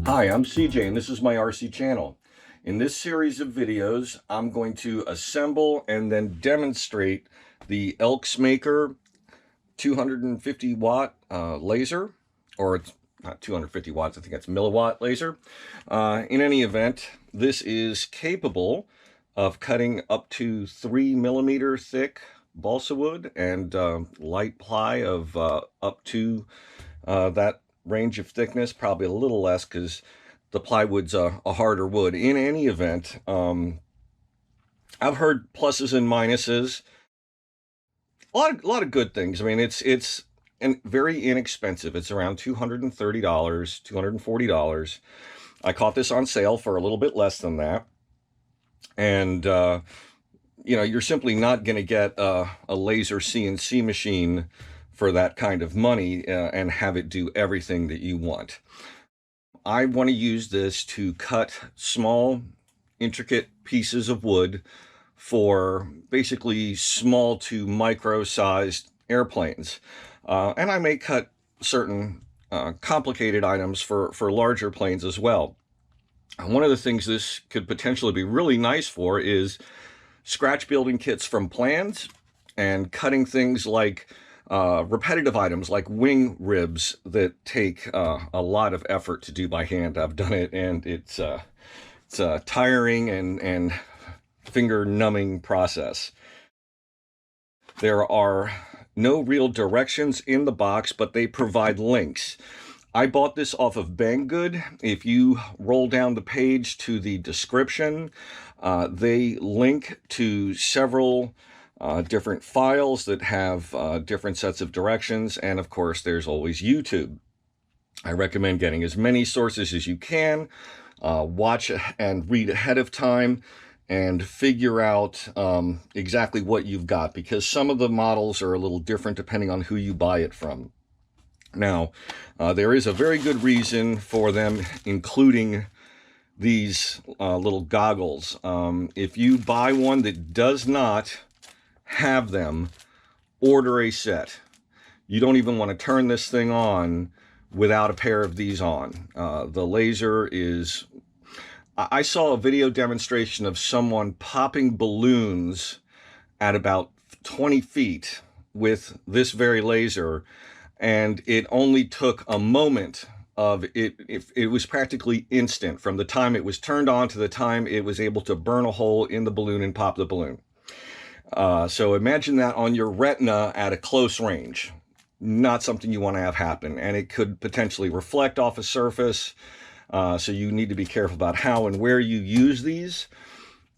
Hi, I'm CJ and this is my RC channel. In this series of videos, I'm going to assemble and then demonstrate the EleksMaker 250 watt laser, or it's not 250 watts, I think it's milliwatt laser. In any event, this is capable of cutting up to 3 millimeter thick balsa wood and light ply of up to that range of thickness, probably a little less because the plywood's a harder wood. In any event, I've heard pluses and minuses. A lot of good things. I mean, it's very inexpensive. It's around $230, $240. I caught this on sale for a little bit less than that. And you know, you're simply not going to get a laser CNC machine for that kind of money and have it do everything that you want. I want to use this to cut small, intricate pieces of wood for basically small to micro-sized airplanes. And I may cut certain complicated items for larger planes as well. One of the things this could potentially be really nice for is scratch building kits from plans and cutting things like repetitive items like wing ribs that take a lot of effort to do by hand. I've done it, and it's a tiring and finger-numbing process. There are no real directions in the box, but they provide links. I bought this off of Banggood. If you roll down the page to the description, they link to several different files that have different sets of directions, and of course there's always YouTube. I recommend getting as many sources as you can, watch and read ahead of time, and figure out exactly what you've got, because some of the models are a little different depending on who you buy it from. Now, there is a very good reason for them including these little goggles. If you buy one that does not have them, order a set. You don't even want to turn this thing on without a pair of these on. The laser is... I saw a video demonstration of someone popping balloons at about 20 feet with this very laser, and it only took a moment of it. It was practically instant from the time it was turned on to the time it was able to burn a hole in the balloon and pop the balloon. So imagine that on your retina at a close range. Not something you want to have happen, and it could potentially reflect off a surface. So you need to be careful about how and where you use these.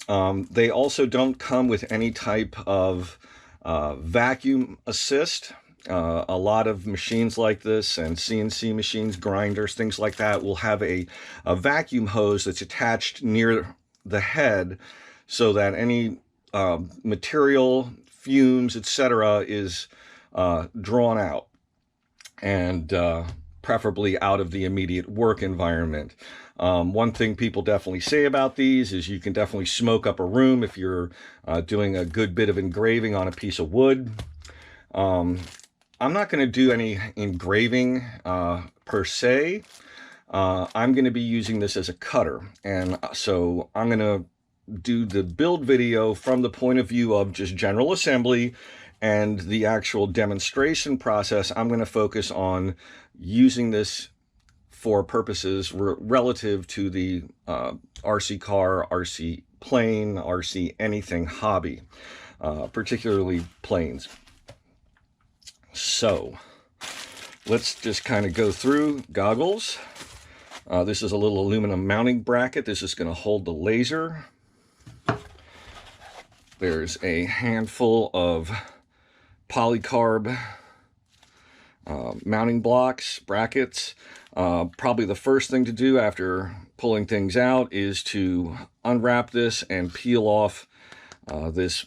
They also don't come with any type of vacuum assist. A lot of machines like this, and CNC machines, grinders, things like that, will have a vacuum hose that's attached near the head so that any material, fumes, etc. is drawn out, and preferably out of the immediate work environment. One thing people definitely say about these is you can definitely smoke up a room if you're doing a good bit of engraving on a piece of wood. I'm not going to do any engraving per se. I'm going to be using this as a cutter, and so I'm going to do the build video from the point of view of just general assembly, and the actual demonstration process I'm going to focus on using this for purposes relative to the RC car, RC plane, RC anything hobby, particularly planes. So let's just kind of go through goggles. This is a little aluminum mounting bracket. This is going to hold the laser. There's a handful of polycarb mounting blocks, brackets. Probably the first thing to do after pulling things out is to unwrap this and peel off this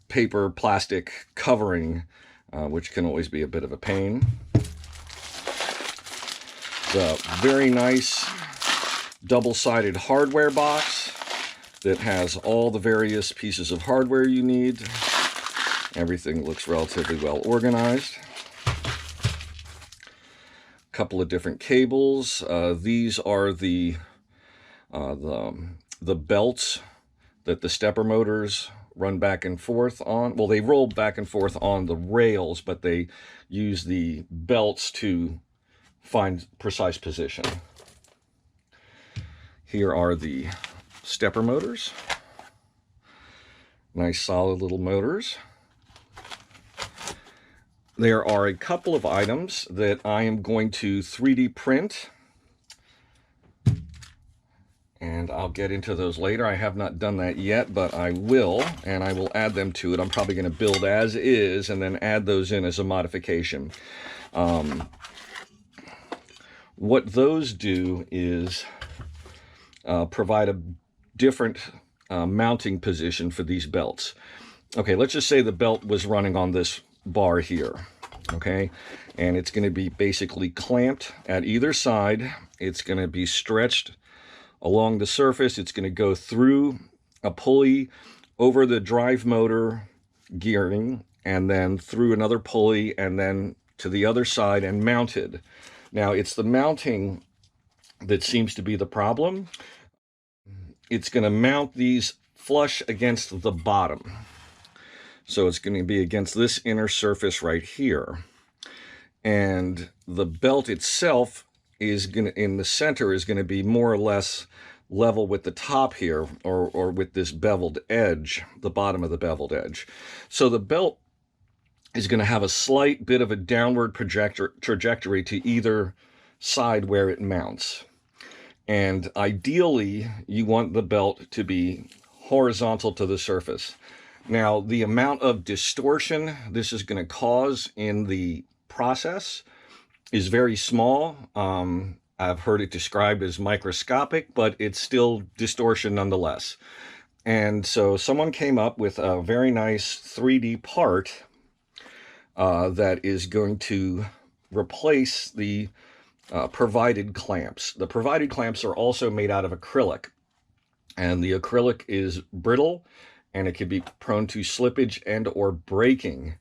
paper plastic covering, which can always be a bit of a pain. It's a very nice double-sided hardware box that has all the various pieces of hardware you need. Everything looks relatively well organized. couple of different cables. These are the belts that the stepper motors run back and forth on. Well, they roll back and forth on the rails, but they use the belts to find precise position. Here are the stepper motors. Nice solid little motors. There are a couple of items that I am going to 3D print, and I'll get into those later. I have not done that yet, but I will, and I will add them to it. I'm probably going to build as is and then add those in as a modification. What those do is provide a different mounting position for these belts. Okay, let's just say the belt was running on this bar here, okay, and it's going to be basically clamped at either side. It's going to be stretched along the surface. It's going to go through a pulley over the drive motor gearing, and then through another pulley, and then to the other side and mounted. Now, it's the mounting that seems to be the problem. It's going to mount these flush against the bottom. So it's going to be against this inner surface right here. And the belt itself is going to, in the center, is going to be more or less level with the top here, or with this beveled edge, the bottom of the beveled edge. So the belt is going to have a slight bit of a downward trajectory to either side where it mounts. And ideally, you want the belt to be horizontal to the surface. Now, the amount of distortion this is going to cause in the process is very small. I've heard it described as microscopic, but it's still distortion nonetheless. And so someone came up with a very nice 3D part that is going to replace the provided clamps. The provided clamps are also made out of acrylic, and the acrylic is brittle, and it can be prone to slippage and or breaking.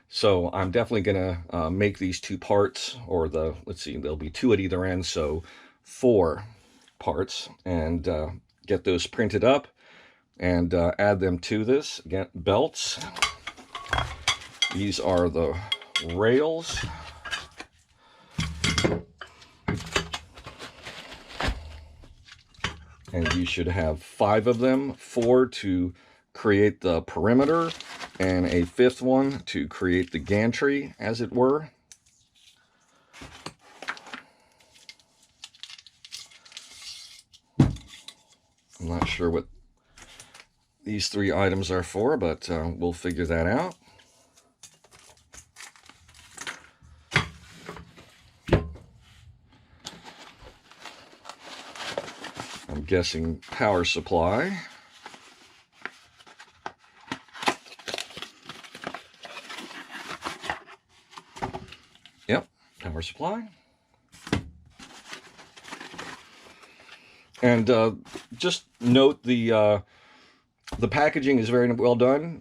So I'm definitely going to make these two parts, or let's see, there'll be two at either end, so 4 parts, and get those printed up and add them to this. Again, belts. These are the rails. And you should have 5 of them, 4 to create the perimeter, and a 5th one to create the gantry, as it were. I'm not sure what these 3 items are for, but we'll figure that out. I'm guessing power supply. Yep, power supply. And just note the packaging is very well done.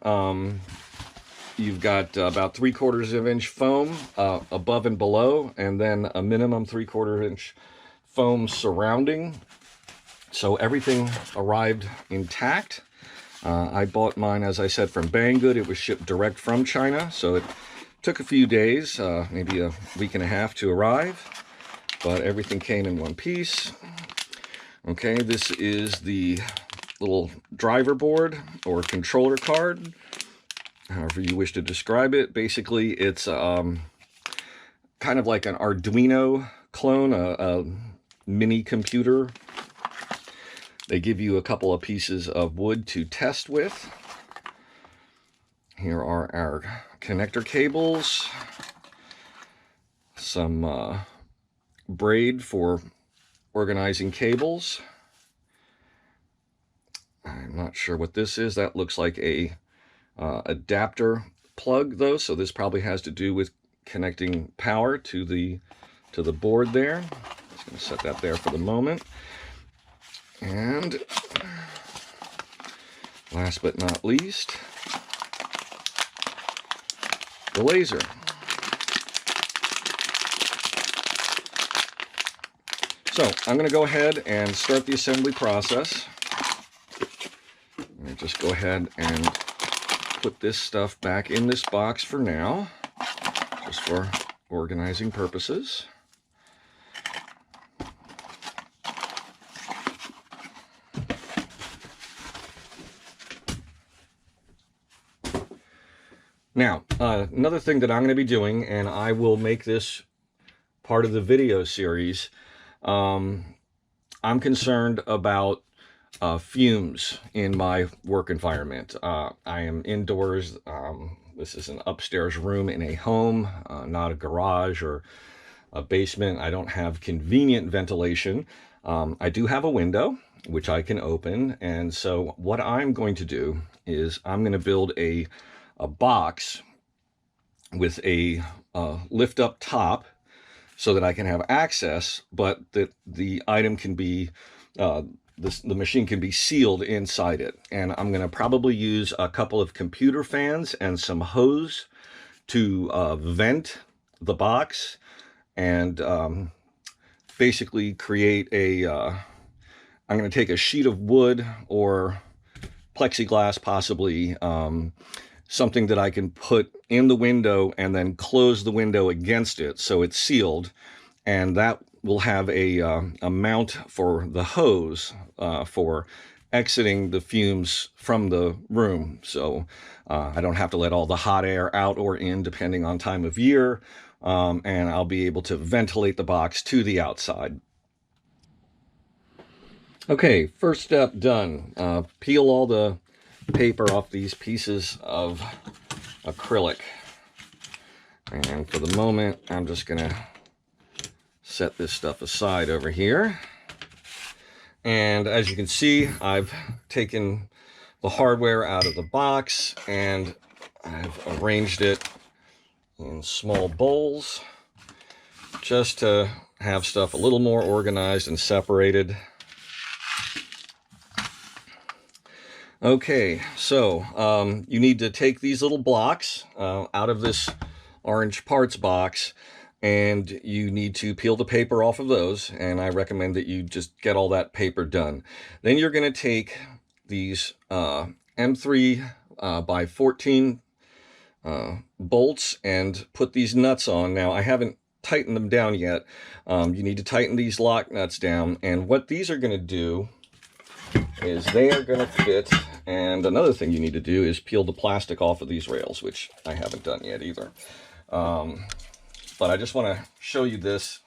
You've got about 3/4 inch foam above and below, and then a minimum 3/4 inch foam surrounding. So everything arrived intact. I bought mine, as I said, from Banggood. It was shipped direct from China, so it took a few days, maybe a week and a half to arrive, but everything came in one piece. Okay, this is the little driver board or controller card, however you wish to describe it. Basically, it's kind of like an Arduino clone, a mini computer. They give you a couple of pieces of wood to test with. Here are our connector cables, some braid for organizing cables. I'm not sure what this is. That looks like a adapter plug, though, so this probably has to do with connecting power to the board there. I'm just going to set that there for the moment. And last but not least, the laser. So I'm going to go ahead and start the assembly process. Just go ahead and put this stuff back in this box for now, just for organizing purposes. Now, another thing that I'm going to be doing, and I will make this part of the video series, I'm concerned about fumes in my work environment. I am indoors. This is an upstairs room in a home, not a garage or a basement. I don't have convenient ventilation. I do have a window, which I can open. And so what I'm going to do is I'm going to build a box with a lift up top so that I can have access, but that the item can be, the machine can be sealed inside it. And I'm going to probably use a couple of computer fans and some hose to vent the box and basically create a, I'm going to take a sheet of wood or plexiglass possibly, something that I can put in the window and then close the window against it so it's sealed, and that will have a mount for the hose for exiting the fumes from the room, so I don't have to let all the hot air out or in depending on time of year, and I'll be able to ventilate the box to the outside. Okay, first step done. Peel all the paper off these pieces of acrylic, and for the moment I'm just gonna set this stuff aside over here. And as you can see, I've taken the hardware out of the box and I've arranged it in small bowls just to have stuff a little more organized and separated. Okay, so you need to take these little blocks out of this orange parts box, and you need to peel the paper off of those, and I recommend that you just get all that paper done. Then you're going to take these M3 by 14 bolts and put these nuts on. Now, I haven't tightened them down yet. You need to tighten these lock nuts down, and what these are going to do is they are going to fit. And another thing you need to do is peel the plastic off of these rails, which I haven't done yet either. But I just want to show you this.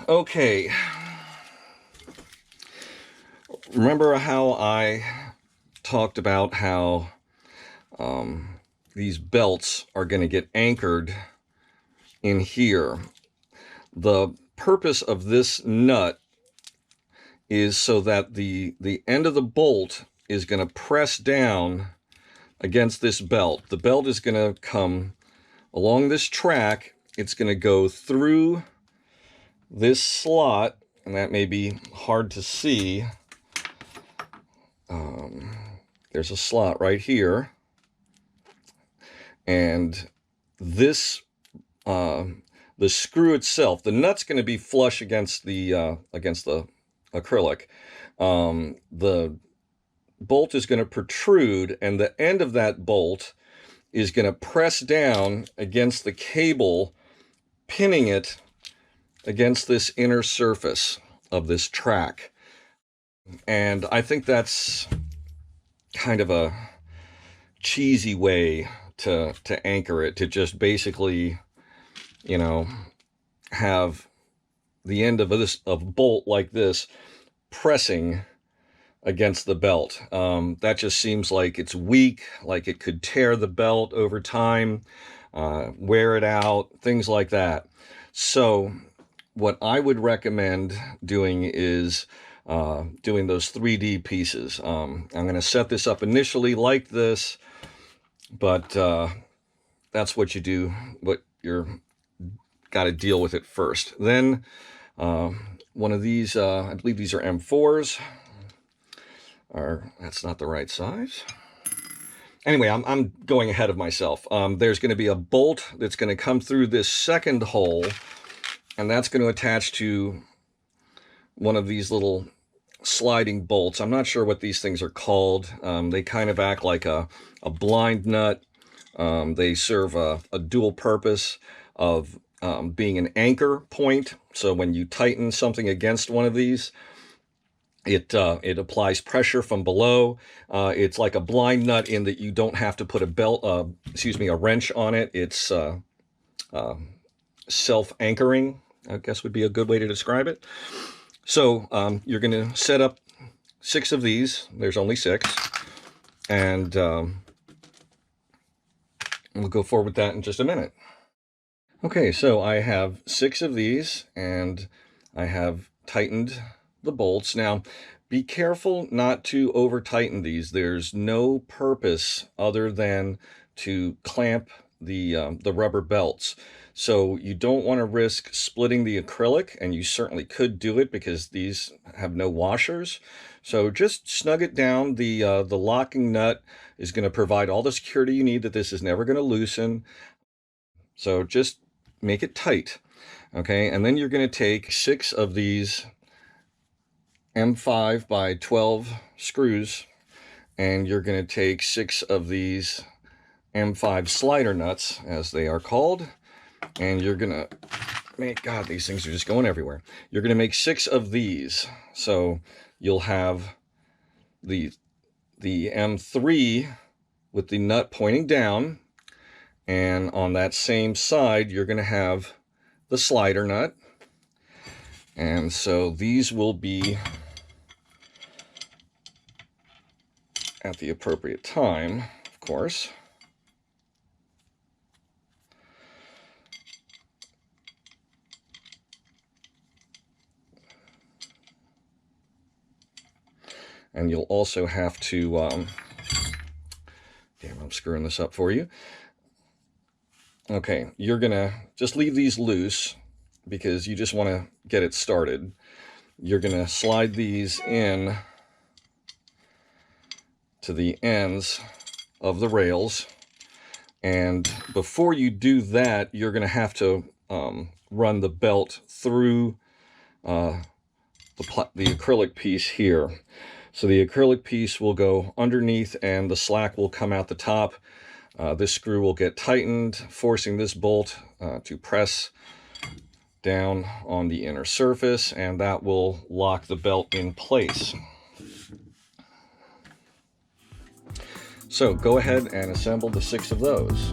Okay. Remember how I talked about how these belts are going to get anchored in here? The purpose of this nut is so that the end of the bolt is going to press down against this belt. The belt is going to come along this track. It's going to go through this slot, and that may be hard to see. There's a slot right here, and this the screw itself, the nut's going to be flush against the acrylic. The bolt is going to protrude, and the end of that bolt is going to press down against the cable, pinning it against this inner surface of this track. And I think that's kind of a cheesy way to anchor it, to just basically, you know, have the end of a bolt like this pressing against the belt. That just seems like it's weak, like it could tear the belt over time, wear it out, things like that. So what I would recommend doing is doing those 3D pieces. I'm going to set this up initially like this, but that's what you do, what you're got to deal with it first. Then one of these, I believe these are M4s, or that's not the right size. Anyway, I'm going ahead of myself. There's going to be a bolt that's going to come through this second hole and that's going to attach to one of these little sliding bolts. I'm not sure what these things are called. They kind of act like a blind nut. They serve a dual purpose of being an anchor point. So when you tighten something against one of these, it applies pressure from below. It's like a blind nut in that you don't have to put a wrench on it. It's self-anchoring, I guess would be a good way to describe it. So you're going to set up 6 of these. There's only 6. And we'll go forward with that in just a minute. Okay, so I have 6 of these, and I have tightened the bolts. Now, be careful not to over tighten these. There's no purpose other than to clamp the rubber belts. So you don't want to risk splitting the acrylic, and you certainly could do it because these have no washers. So just snug it down. The locking nut is going to provide all the security you need, that this is never going to loosen. So just make it tight. Okay, and then you're going to take 6 of these M5 by 12 screws, and you're going to take 6 of these M5 slider nuts, as they are called, and you're going to make, God, these things are just going everywhere. You're going to make 6 of these. So you'll have the M3 with the nut pointing down, and on that same side you're going to have the slider nut. And so these will be at the appropriate time, of course. And you'll also have to, damn, I'm screwing this up for you. Okay, you're gonna just leave these loose because you just want to get it started. You're gonna slide these in to the ends of the rails, and before you do that, you're gonna have to run the belt through the acrylic piece here. So the acrylic piece will go underneath and the slack will come out the top. This screw will get tightened, forcing this bolt to press down on the inner surface, and that will lock the belt in place. So go ahead and assemble the 6 of those.